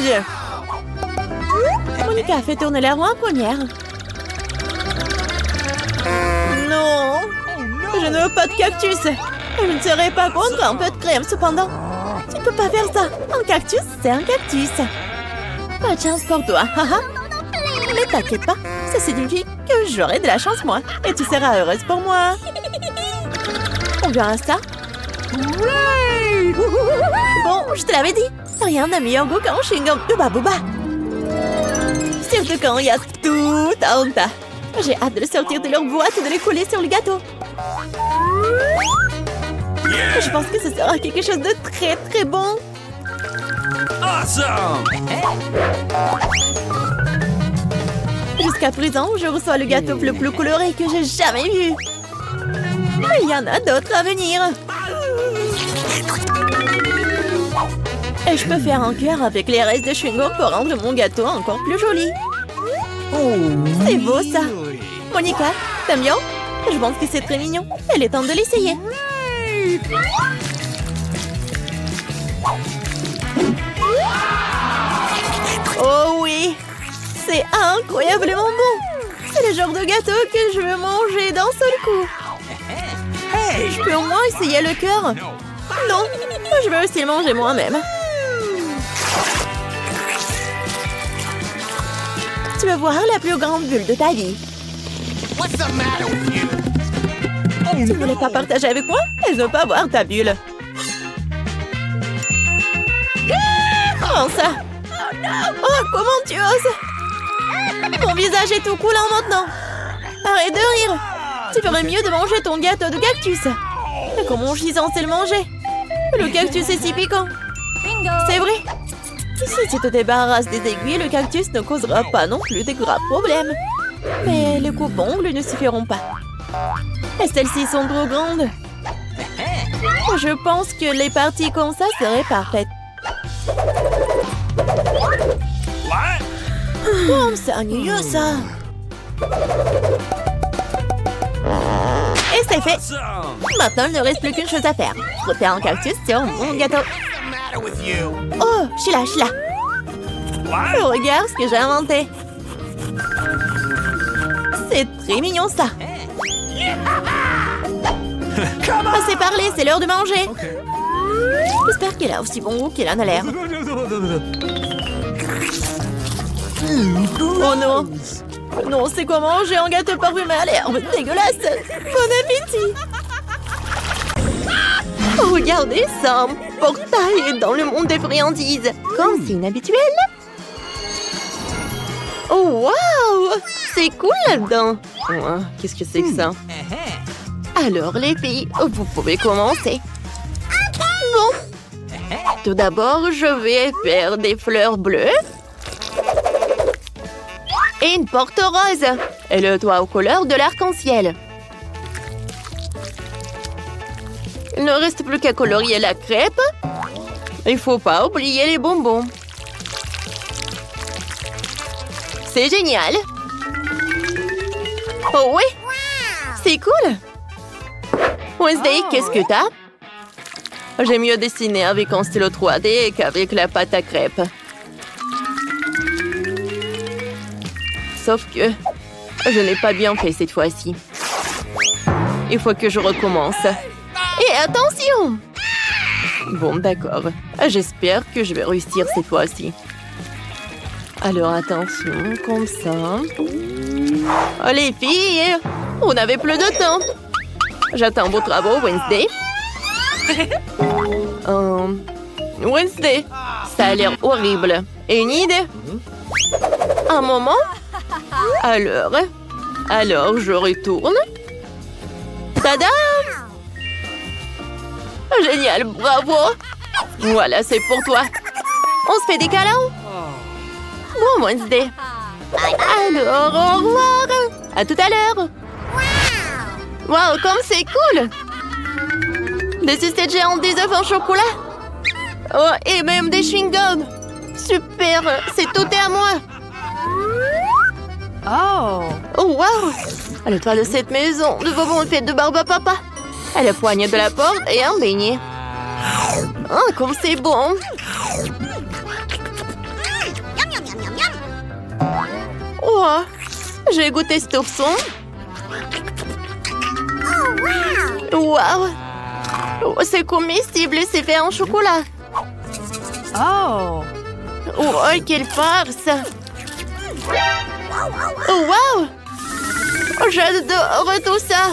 fragile. Monica a fait tourner la roue en première. Non, je ne veux pas de cactus. Je ne serais pas contre un peu de crème, cependant. Tu ne peux pas faire ça. Un cactus, c'est un cactus. Pas de chance pour toi, haha. Mais t'inquiète pas, ça signifie que j'aurai de la chance, moi. Et tu seras heureuse pour moi. On verra ça. Bon, je te l'avais dit. Rien n'a meilleur goût qu'un chewing-gum Hubba Bubba. Surtout quand il y a tout un tas. J'ai hâte de le sortir de leur boîte et de les coller sur le gâteau. Je pense que ce sera quelque chose de très très bon. Awesome! Jusqu'à présent, je reçois le gâteau le plus coloré que j'ai jamais vu. Mais il y en a d'autres à venir. Et je peux faire un cœur avec les restes de chewing-gum pour rendre mon gâteau encore plus joli. C'est beau ça. Monica, t'aimes bien? Je pense que c'est très mignon. Il est temps de l'essayer. Oh oui, c'est incroyablement bon. C'est le genre de gâteau que je veux manger d'un seul coup. Je peux au moins essayer le cœur. Non, je veux aussi le manger moi-même. Tu veux voir la plus grande bulle de ta vie. Tu ne voulais pas partager avec moi? Et je veux pas voir ta bulle. Comment ça? Oh, comment tu oses? Mon visage est tout coulant maintenant. Arrête de rire. Tu ferais mieux de manger ton gâteau de cactus. Et comment je suis censée le manger? Le cactus est si piquant. C'est vrai. Si tu te débarrasses des aiguilles, le cactus ne causera pas non plus de graves problèmes. Mais les coupes-ongles ne suffiront pas. Et celles-ci sont trop grandes. Je pense que les parties comme ça seraient parfaites. Oh, c'est ennuyeux ça. Et c'est fait. Maintenant, il ne reste plus qu'une chose à faire. Frotter un cactus sur mon gâteau. Oh, Sheila. Oh, regarde ce que j'ai inventé. C'est très mignon ça. Assez parlé, c'est l'heure de manger. J'espère qu'elle a aussi bon goût qu'elle en a l'air. Oh non. Non, c'est quoi manger un gâteau parfumé à l'herbe? Dégueulasse. Bon appétit. Regardez ça, un portail dans le monde des friandises. Comme c'est inhabituel. Oh, waouh! C'est cool là-dedans. Oh, qu'est-ce que c'est que ça? Alors, les filles, vous pouvez commencer. Bon. Tout d'abord, je vais faire des fleurs bleues. Et une porte rose. Et le toit aux couleurs de l'arc-en-ciel. Il ne reste plus qu'à colorier la crêpe. Il ne faut pas oublier les bonbons. C'est génial. Oh oui, c'est cool. Wednesday, qu'est-ce que t'as? J'ai mieux dessiné avec un stylo 3D qu'avec la pâte à crêpes. Sauf que je n'ai pas bien fait cette fois-ci. Il faut que je recommence. Et attention! Bon, d'accord. J'espère que je vais réussir cette fois-ci. Alors, attention, comme ça. Oh, les filles, on n'avait plus de temps. J'attends vos travaux, Wednesday. Wednesday, ça a l'air horrible. Et une idée? Un moment? Alors, je retourne. Tada! Génial, bravo! Voilà, c'est pour toi. On se fait des câlins? Bon, Wednesday. Alors, au revoir. À tout à l'heure. Wow, comme c'est cool. Des sucettes géantes, des œufs en chocolat. Oh, et même des chewing-gums. Super, c'est tout est à moi. Oh, wow. Le toit de cette maison, de bonbons faits de barbe à papa. Et le poignet de la porte et un beignet. Oh, comme c'est bon. J'ai goûté cet ourson. Wow! Oh, c'est comestible, c'est fait en chocolat. Oh! Oh, quelle farce! Oh, wow! Oh, j'adore tout ça!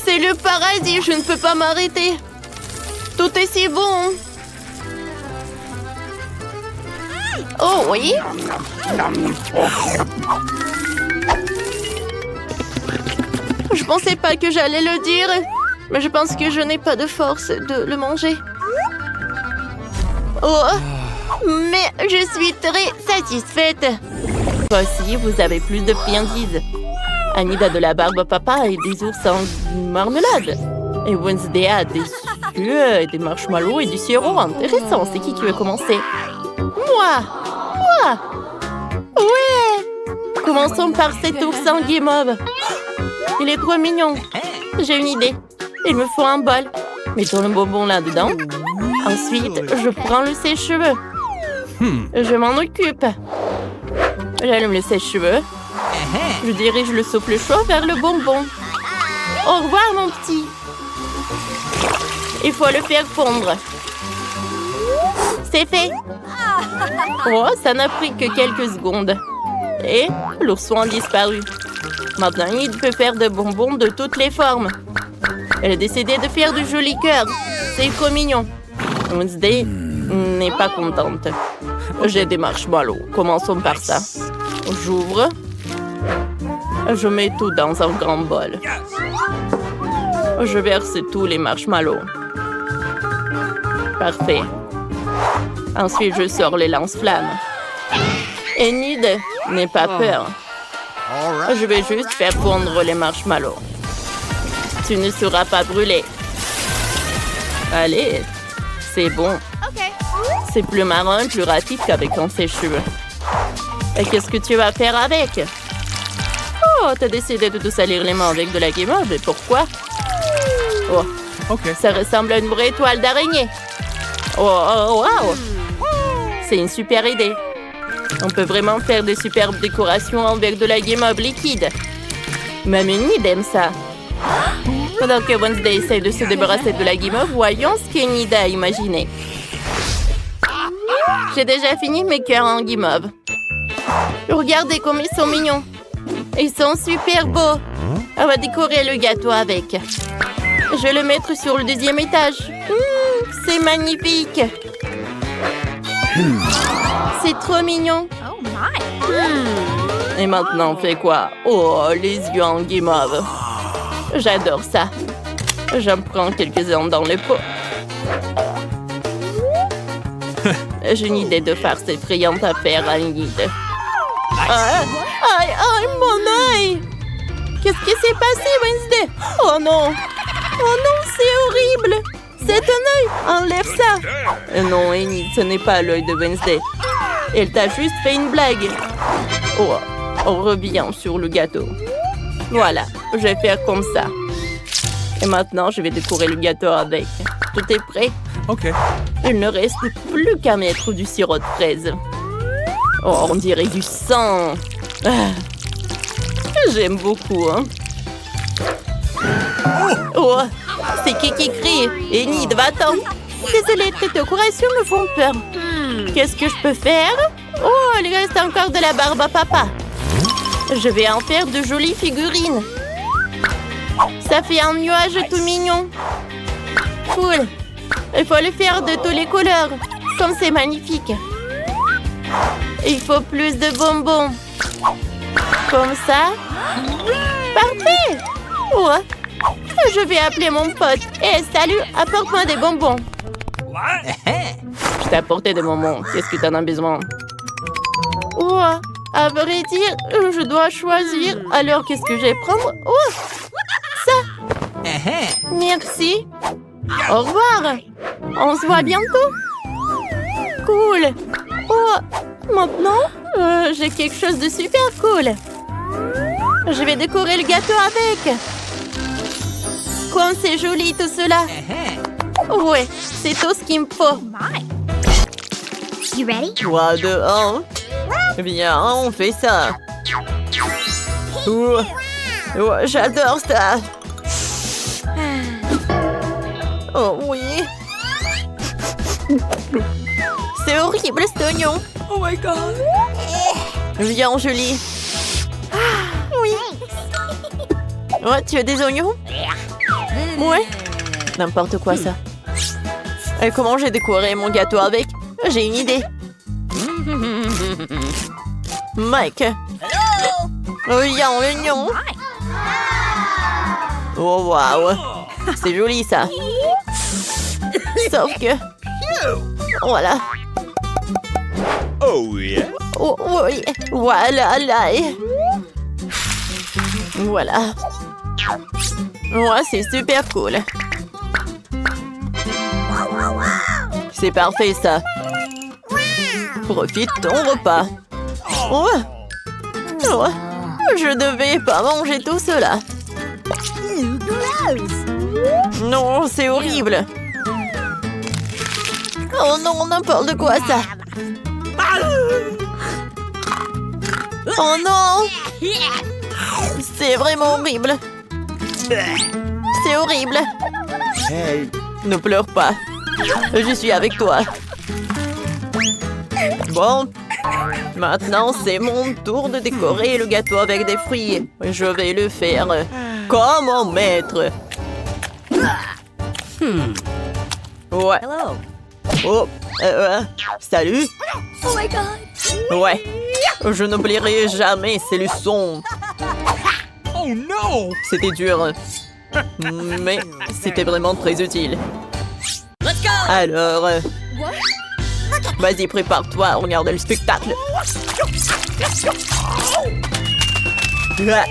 C'est le paradis, je ne peux pas m'arrêter. Tout est si bon. Oh oui? Je pensais pas que j'allais le dire, mais je pense que je n'ai pas de force de le manger. Oh, mais je suis très satisfaite. Voici, vous avez plus de friandises. Annie a de la barbe à papa et des ours en marmelade. Et Wednesday a des œufs et des marshmallows et du sirop. Intéressant, c'est qui veut commencer? Moi! Ouais! Commençons par cet oursin guimauve. Il est trop mignon. J'ai une idée. Il me faut un bol. Mettons le bonbon là-dedans. Ensuite, je prends le sèche-cheveux. Je m'en occupe. J'allume le sèche-cheveux. Je dirige le souffle chaud vers le bonbon. Au revoir, mon petit. Il faut le faire fondre. C'est fait. Oh, ça n'a pris que quelques secondes. Et l'ourson a disparu. Maintenant, il peut faire de bonbons de toutes les formes. Elle a décidé de faire du joli cœur. C'est trop mignon. Wednesday n'est pas contente. J'ai des marshmallows. Commençons par ça. J'ouvre. Je mets tout dans un grand bol. Je verse tous les marshmallows. Parfait. Ensuite, je sors les lance-flammes. Enid n'aie pas peur. Je vais juste faire fondre les marshmallows. Tu ne seras pas brûlé. Allez, c'est bon. C'est plus marrant et plus rapide qu'avec un sèche-cheveux. Et qu'est-ce que tu vas faire avec? Oh, t'as décidé de te salir les mains avec de la guimauve, et pourquoi? Oh, ça ressemble à une vraie toile d'araignée. Oh, wow! C'est une super idée. On peut vraiment faire des superbes décorations avec de la guimauve liquide. Même Enid aime ça. Pendant que Wednesday essaie de se débarrasser de la guimauve, voyons ce qu'Enid a imaginé. J'ai déjà fini mes cœurs en guimauve. Regardez comme ils sont mignons. Ils sont super beaux. On va décorer le gâteau avec. Je vais le mettre sur le deuxième étage. C'est magnifique. C'est trop mignon. Et maintenant, on fait quoi? Oh, les yeux en guimauve. J'adore ça. J'en prends quelques-uns dans le pot. J'ai une idée de farce effrayante à faire à Enid. Aïe, mon œil! Qu'est-ce qui s'est passé, Wednesday? Oh non! Oh non, c'est horrible! C'est un œil! Enlève ça! Non, Enid, ce n'est pas l'œil de Wednesday. Elle t'a juste fait une blague. Oh, on revient sur le gâteau. Voilà, je vais faire comme ça. Et maintenant, je vais décorer le gâteau avec. Tout est prêt? OK. Il ne reste plus qu'à mettre du sirop de fraise. Oh, on dirait du sang. J'aime beaucoup, hein. Oh, c'est qui crie? Enid, va-t'en. Désolée, tes décorations me font peur. Qu'est-ce que je peux faire? Oh, il reste encore de la barbe à papa. Je vais en faire de jolies figurines. Ça fait un nuage tout mignon. Cool. Il faut le faire de toutes les couleurs. Comme c'est magnifique. Il faut plus de bonbons. Comme ça. Parfait. Oh. Je vais appeler mon pote. Hé, salut, apporte-moi des bonbons. Je t'ai apporté des bonbons. Qu'est-ce que tu en as besoin? Oh, à vrai dire, je dois choisir. Alors, qu'est-ce que je vais prendre? Oh, ça. Merci. Au revoir. On se voit bientôt. Cool. Oh, maintenant, j'ai quelque chose de super cool. Je vais décorer le gâteau avec. Comme c'est joli tout cela. Ouais, c'est tout ce qu'il me faut. You ready? 3, 2, 1. Bien, on fait ça. Ouh. Ouais, j'adore ça. Oh oui. C'est horrible cet oignon. Oh my god. Viens, Julie. Oui. Ouais, tu as des oignons? Ouais. N'importe quoi, ça. Et comment j'ai décoré mon gâteau avec? J'ai une idée. Mike. Viens, l'oignon. Oh, waouh. C'est joli, ça. Sauf que... Voilà. Oh yeah. Oh, oui. Voilà, là. Voilà. Ouais, c'est super cool. C'est parfait, ça. Profite ton repas. Ouais. Ouais. Je devais pas manger tout cela. Non, c'est horrible. Oh non, n'importe quoi, ça. Oh non. C'est vraiment horrible. C'est horrible. Hey. Ne pleure pas. Je suis avec toi. Bon. Maintenant, c'est mon tour de décorer le gâteau avec des fruits. Je vais le faire comme mon maître. Ouais. Hello. Oh, salut. Oh my god. Ouais. Je n'oublierai jamais ces leçons. Oh no. C'était dur. Mais c'était vraiment très utile. Let's go. Alors, What? vas-y, prépare-toi, regarde le spectacle. Ouais,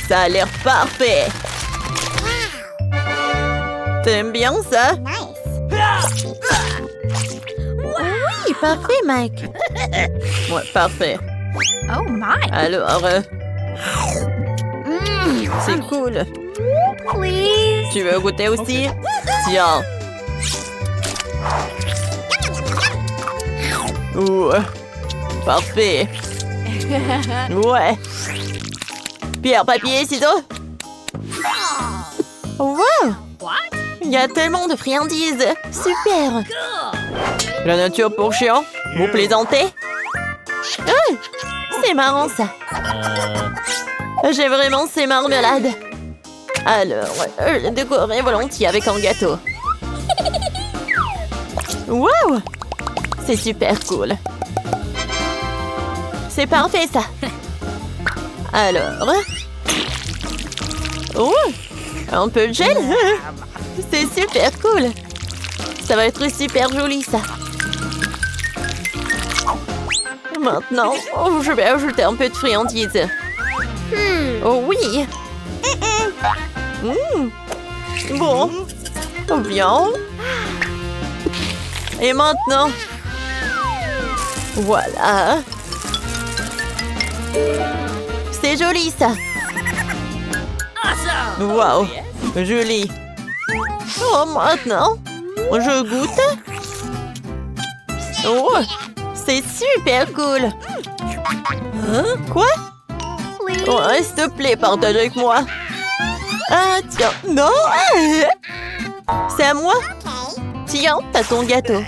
ça a l'air parfait. T'aimes bien ça? Oui, parfait, Mike. Ouais, parfait. Oh my. Alors, c'est cool. Please. Tu veux goûter aussi? Tiens. Ouais. Parfait. Ouais. Pierre, papier, ciseaux. Wow! What? Il y a tellement de friandises. Super. La nature pour chiant. Vous plaisantez? Ah, c'est marrant, ça. J'ai vraiment ces marmelades. Alors, je les décorerai volontiers avec un gâteau. Wow! C'est super cool. C'est parfait, ça. Alors... Oh! Un peu de gel? C'est super cool. Ça va être super joli, ça. Maintenant, je vais ajouter un peu de friandises. Oh oui! Bon. Bien. Et maintenant... Voilà. C'est joli, ça. Awesome. Wow. Joli. Oh, maintenant, je goûte. Oh, c'est super cool. Hein? Quoi? Oh, s'il te plaît, partage avec moi. Ah, tiens. Non! C'est à moi? Tiens, t'as ton gâteau.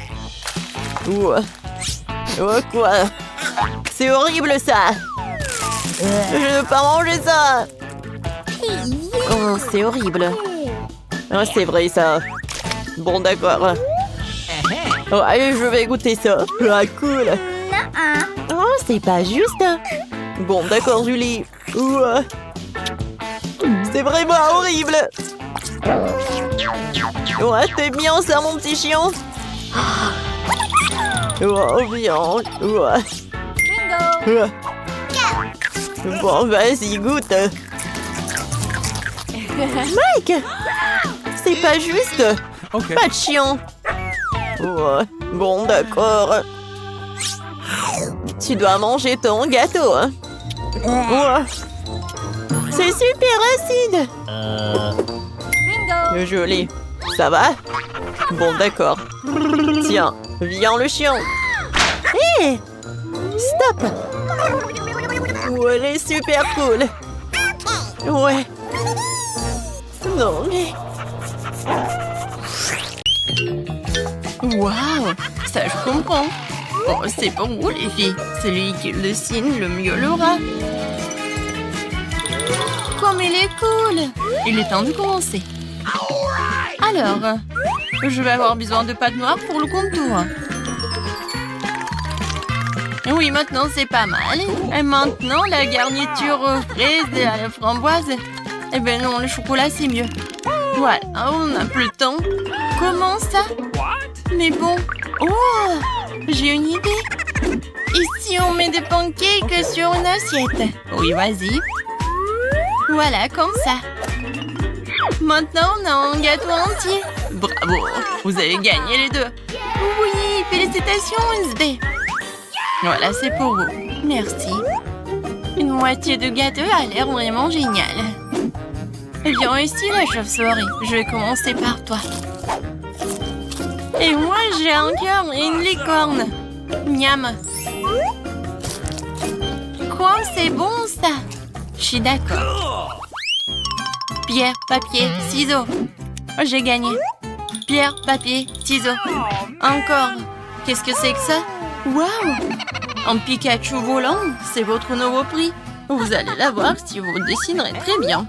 Oh, quoi? C'est horrible, ça. Je ne veux pas manger ça. Oh, c'est horrible. Oh, c'est vrai, ça. Bon, d'accord. Oh, allez, je vais goûter ça. Ah, cool. Oh, c'est pas juste. Bon, d'accord, Julie. Ouah. C'est vraiment horrible. Ouais, t'es bien ça, mon petit chien. Oh, bien. Ouais. Bingo. Bon, vas-y, goûte. Mike! C'est pas juste. Okay. Pas de chien. Ouais. Bon, d'accord. Tu dois manger ton gâteau. Hein. Ouais. C'est super acide. Bingo. Joli. Ça va? Bon, d'accord. Tiens, viens le chien. Hé! Stop! Oh, elle est super cool! Ouais! Non, mais... Waouh! Ça, je comprends! Oh, c'est pour vous, les filles! Celui qui le signe, le mieux l'aura! Comme il est cool! Il est temps de commencer! Alors, je vais avoir besoin de pâte noire pour le contour. Oui, maintenant c'est pas mal. Et maintenant, la garniture aux fraises et à la framboise. Eh ben non, le chocolat c'est mieux. Voilà, on n'a plus le temps. Comment ça? Mais bon. Oh, j'ai une idée. Ici, on met des pancakes sur une assiette. Oui, vas-y. Voilà, comme ça. Maintenant, on a un gâteau entier. Bravo, vous avez gagné les deux. Oui, félicitations, Wednesday. Voilà, c'est pour vous. Merci. Une moitié de gâteau a l'air vraiment génial. Viens ici, la chauve-souris. Je vais commencer par toi. Et moi, j'ai un cœur et une licorne. Miam. Quoi, c'est bon, ça? Je suis d'accord. Pierre, papier, ciseaux. J'ai gagné. Pierre, papier, ciseaux. Encore. Qu'est-ce que c'est que ça? Waouh! Un Pikachu volant, c'est votre nouveau prix. Vous allez l'avoir si vous dessinerez très bien.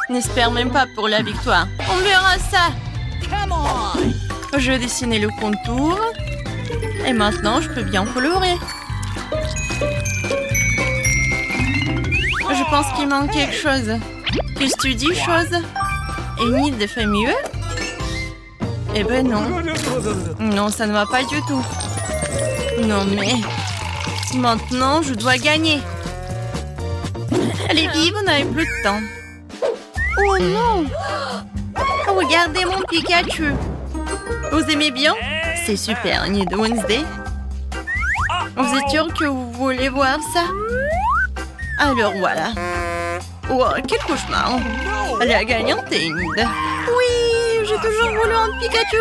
N'espère même pas pour la victoire. On verra ça. Je vais dessiner le contour. Et maintenant, je peux bien colorer. Je pense qu'il manque quelque chose. Qu'est-ce que tu dis, chose? Enid fait mieux? Eh ben non. Non, ça ne va pas du tout. Non, mais... Maintenant, je dois gagner. Allez, vive, on n'avait plus de temps. Oh non! Regardez mon Pikachu. Vous aimez bien? C'est super, Enid Wednesday. Vous êtes sûr que vous voulez voir ça? Alors voilà. Oh, quel cauchemar. La gagnante est Enid. Oui, j'ai toujours voulu un Pikachu.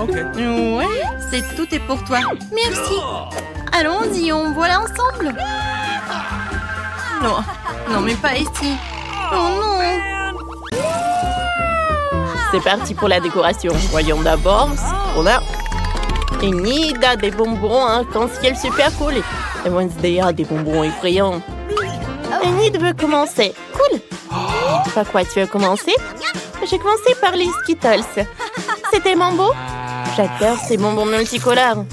Ouais, tout est pour toi. Merci. Allons-y, on voit ensemble. Non, non, mais pas ici. Oh non. C'est parti pour la décoration. Voyons d'abord ce qu'on a. Enid a des bonbons arc-en-ciel super cool. Et Wednesday a des bonbons effrayants. Enid veut commencer. Cool. Par quoi tu veux commencer? J'ai commencé par les Skittles. C'était beau? J'adore ces bonbons multicolores.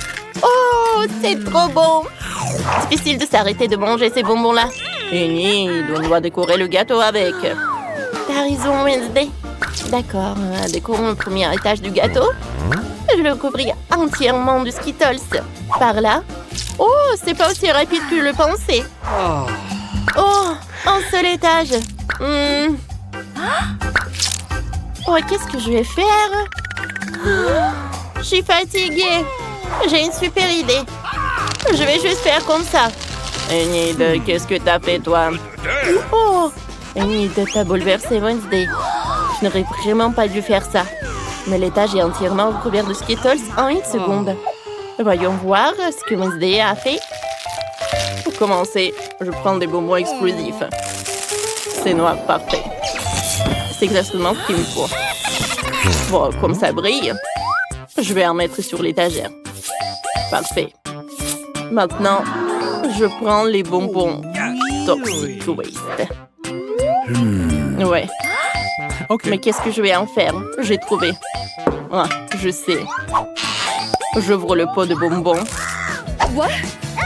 Oh, c'est trop bon. Difficile de s'arrêter de manger ces bonbons-là. Enid, on doit décorer le gâteau avec. T'as raison, Wednesday. D'accord, décorons le premier étage du gâteau. Je le couvris entièrement de Skittles. Par là. Oh, c'est pas aussi rapide que je le pensais. Oh, un seul étage. Oh, qu'est-ce que je vais faire? Je suis fatiguée. J'ai une super idée. Je vais juste faire comme ça. Enid, qu'est-ce que t'as fait, toi? Oh, Enid, t'as bouleversé Wednesday. Je n'aurais vraiment pas dû faire ça. Mais l'étage est entièrement recouvert de Skittles en une seconde. Voyons voir ce que Wednesday a fait. Pour commencer, je prends des bonbons explosifs. C'est noir, parfait. C'est exactement ce qu'il me faut. Bon, comme ça brille, je vais en mettre sur l'étagère. Parfait. Maintenant, je prends les bonbons Toxic Waste. Ouais. Mais qu'est-ce que je vais en faire? J'ai trouvé. Ah, je sais. J'ouvre le pot de bonbons.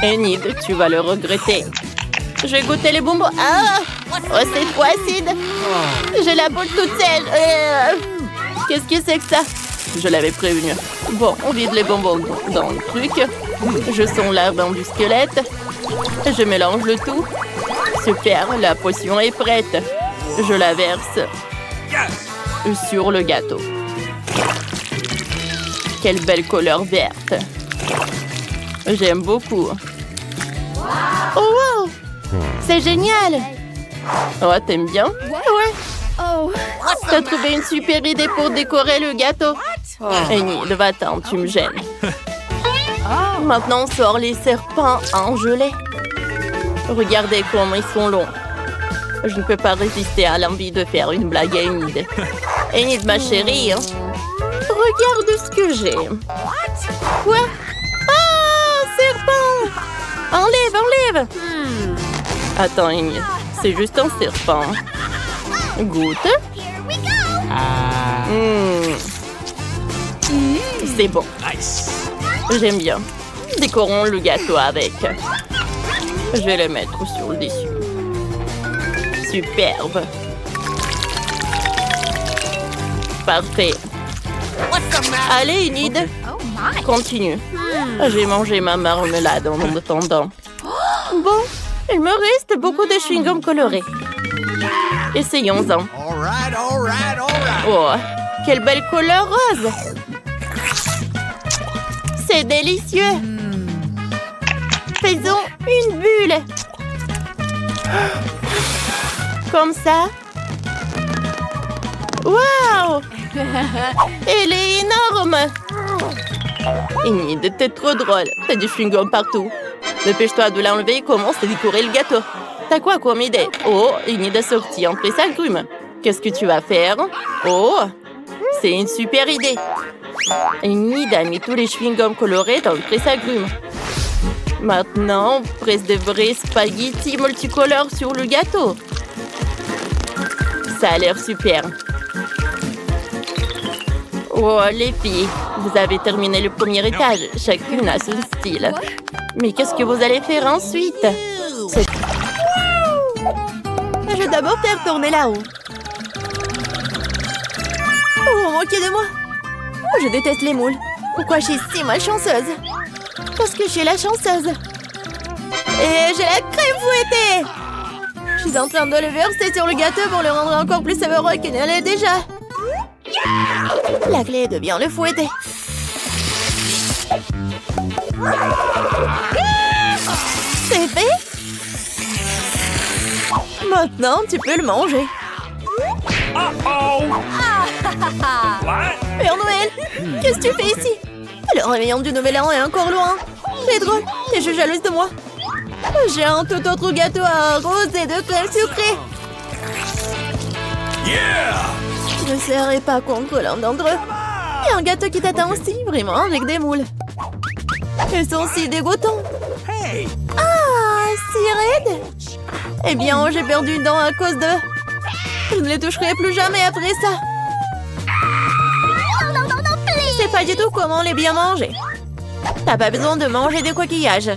Enid, tu vas le regretter. Je vais goûter les bonbons. Ah! Oh, c'est trop acide. J'ai la boule toute sèche. Qu'est-ce que c'est que ça? Je l'avais prévenu. Bon, on vide les bonbons dans le truc. Je sens l'ardent du squelette. Je mélange le tout. Super, la potion est prête. Je la verse sur le gâteau. Quelle belle couleur verte. J'aime beaucoup. Oh, wow! C'est génial! Oh, t'aimes bien? Ouais. Oh. T'as trouvé une super idée pour décorer le gâteau. Enid, va-t'en, tu me gênes. Oh. Maintenant, on sort les serpents en gelée. Regardez comment ils sont longs. Je ne peux pas résister à l'envie de faire une blague à Enid. Enid, ma chérie, hein? Regarde ce que j'ai. Quoi? Ah, serpent! Enlève! Attends, Enid, c'est juste un serpent. Goûte. C'est bon. Nice. J'aime bien. Décorons le gâteau avec. Je vais le mettre sur le dessus. Superbe. Parfait. Allez, Enid, Oh my. continue. J'ai mangé ma marmelade en attendant. Bon, il me reste beaucoup de chewing-gum colorés. Essayons-en. All right, all right, all right. Oh, quelle belle couleur rose! C'est délicieux! Faisons une bulle! Comme ça. Waouh! Elle est énorme! Enid, t'es trop drôle. T'as du chewing-gum partout. Dépêche-toi de l'enlever et commence à décorer le gâteau. T'as quoi comme idée? Oh, Enid a sorti un presse-agrumes. Qu'est-ce que tu vas faire? Oh, c'est une super idée. Enid a mis tous les chewing-gums colorés dans le presse-agrumes. Maintenant, on presse des vrais spaghettis multicolores sur le gâteau. Ça a l'air super. Oh, les filles, vous avez terminé le premier étage. Chacune a son style. Mais qu'est-ce que vous allez faire ensuite? Je vais d'abord faire tourner là-haut. Oh, moquez de moi. Je déteste les moules. Pourquoi je suis si malchanceuse? Parce que je suis la chanceuse. Et j'ai la crème fouettée. Je suis en train de le verser sur le gâteau pour le rendre encore plus savoureux qu'il ne l'est déjà. La clé est de bien le fouetter. C'est fait. Maintenant, tu peux le manger. Uh-oh. What? Père Noël, qu'est-ce que tu fais ici? Le réveillon du Nouvel An est encore loin. C'est drôle, es-je jalouse de moi? J'ai un tout autre gâteau à rose et de crème sucrée. Yeah. Je ne serai pas contre l'un d'entre eux. Il y a un gâteau qui t'attend aussi, vraiment, avec des moules. Ils sont si dégoûtants. Hey. Ah, si raide. Eh bien, j'ai perdu une dent à cause de... Je ne les toucherai plus jamais après ça. Je sais pas du tout comment les bien manger. T'as pas besoin de manger des coquillages.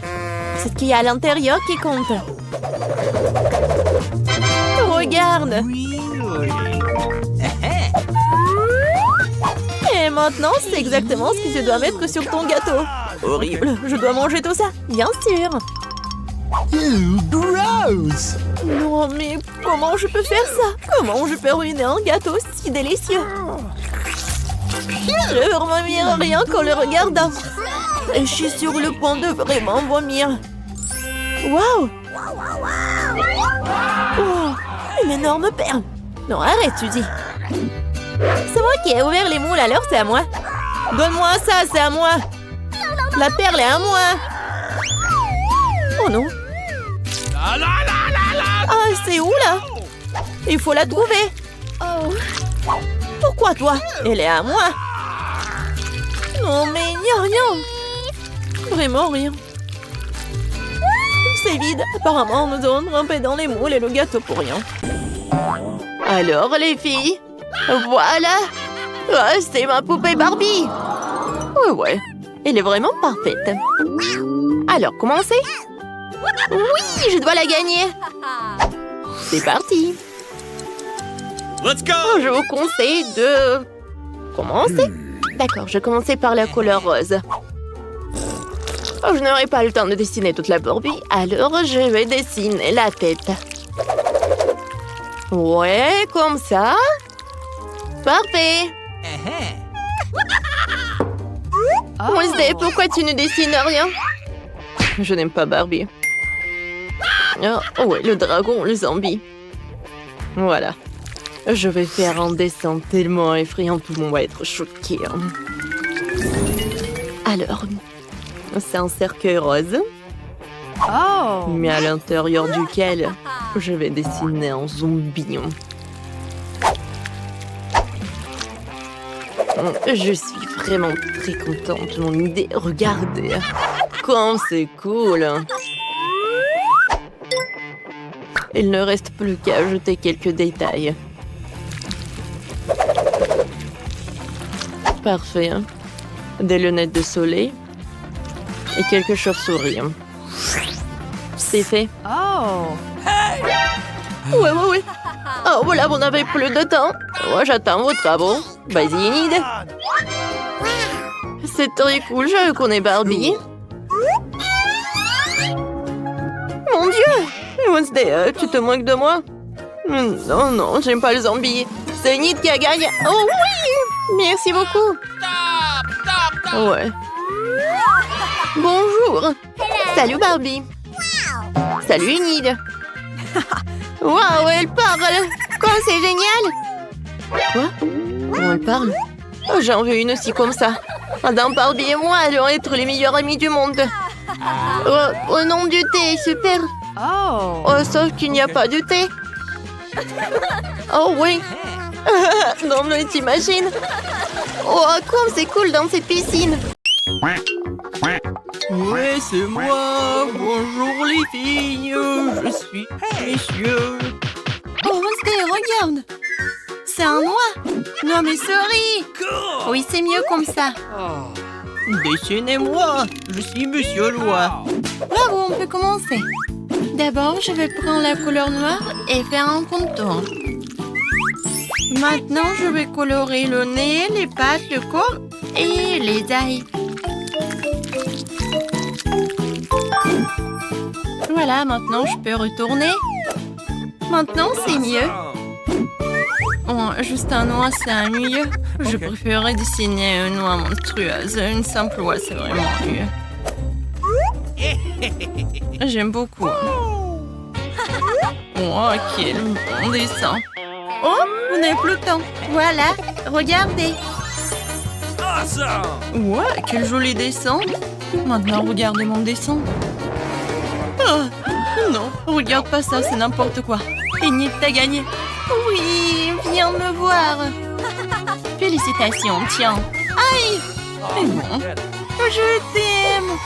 C'est ce qu'il y a à l'intérieur qui compte. Regarde. Really? Et maintenant, c'est exactement ce que tu dois mettre sur ton gâteau. Horrible, je dois manger tout ça. Bien sûr. Ew, gross. Non, mais comment je peux faire ça? Comment je peux ruiner un gâteau si délicieux? Je vomir rien qu'en le regardant. Et je suis sur le point de vraiment vomir. Waouh! Oh, une énorme perle. Non, arrête, tu dis. C'est moi qui ai ouvert les moules, alors c'est à moi. Donne-moi ça, c'est à moi. La perle est à moi. Oh non. La, la, la, la, la. Ah, c'est où là? Il faut la trouver. Oh. Pourquoi toi? Elle est à moi. Non, mais il n'y a rien. Vraiment rien. C'est vide. Apparemment, nous avons trempé dans les moules et le gâteau pour rien. Alors, les filles, voilà. Ah, c'est ma poupée Barbie. Ouais. Elle est vraiment parfaite. Alors, commencez. Oui, je dois la gagner. C'est parti. Let's go. Je vous conseille de commencer. D'accord, je commençais par la couleur rose. Oh, je n'aurai pas le temps de dessiner toute la Barbie, alors je vais dessiner la tête. Ouais, comme ça. Parfait. Wednesday, pourquoi tu ne dessines rien? Je n'aime pas Barbie. Oh ouais, le dragon, le zombie. Voilà. Je vais faire un dessin tellement effrayant, tout le monde va être choqué. Alors, C'est un cercueil rose, Oh. mais à l'intérieur duquel je vais dessiner un zombie. Je suis vraiment très contente de mon idée. Regardez, comme c'est cool. Il ne reste plus qu'à ajouter quelques détails. Parfait. Des lunettes de soleil et quelques chauves-souris. C'est fait. Oh. Ouais. Oh, voilà, vous n'avez plus de temps. Moi, j'attends vos travaux. Vas-y, Enid. C'est très cool, je connais Barbie. Mon Dieu! Wednesday, tu te moques de moi? Non, j'aime pas les zombies. C'est Enid qui a gagné. Oh oui! Merci beaucoup. Ouais. Bonjour. Salut Barbie. Salut Enid. Waouh, elle parle. Quoi, c'est génial. Quoi? Oh, elle parle? Oh, j'en veux une aussi comme ça. Madame Barbie et moi allons être les meilleurs amis du monde. Oh, nom du thé, super. Oh. Oh, sauf qu'il n'y a pas de thé. Oh oui. Non, mais t'imagines? Oh, comme c'est cool dans cette piscine. Ouais, c'est moi. Bonjour les filles. Je suis monsieur. Oh, Wednesday, regarde. C'est un noix. Non, mais sorry. Oui, c'est mieux comme ça. Dessinez-moi. Je suis monsieur Loi. Bravo, on peut commencer. D'abord, je vais prendre la couleur noire et faire un contour. Maintenant, je vais colorer le nez, les pattes, le corps et les ailes. Voilà, maintenant, je peux retourner. Maintenant, c'est mieux. Oh, juste un noix, c'est ennuyeux. Je préférerais dessiner une noix monstrueuse. Une simple oie, c'est vraiment mieux. J'aime beaucoup. Oh, quel bon dessin. Oh, vous n'avez plus le temps. Voilà, regardez. Awesome. Ouais, quel joli dessin. Maintenant, regardez mon dessin. Oh, non, regarde pas ça, c'est n'importe quoi. Enid, t'as gagné. Oui, viens me voir. Félicitations, tiens. Aïe. Mais bon, je t'aime.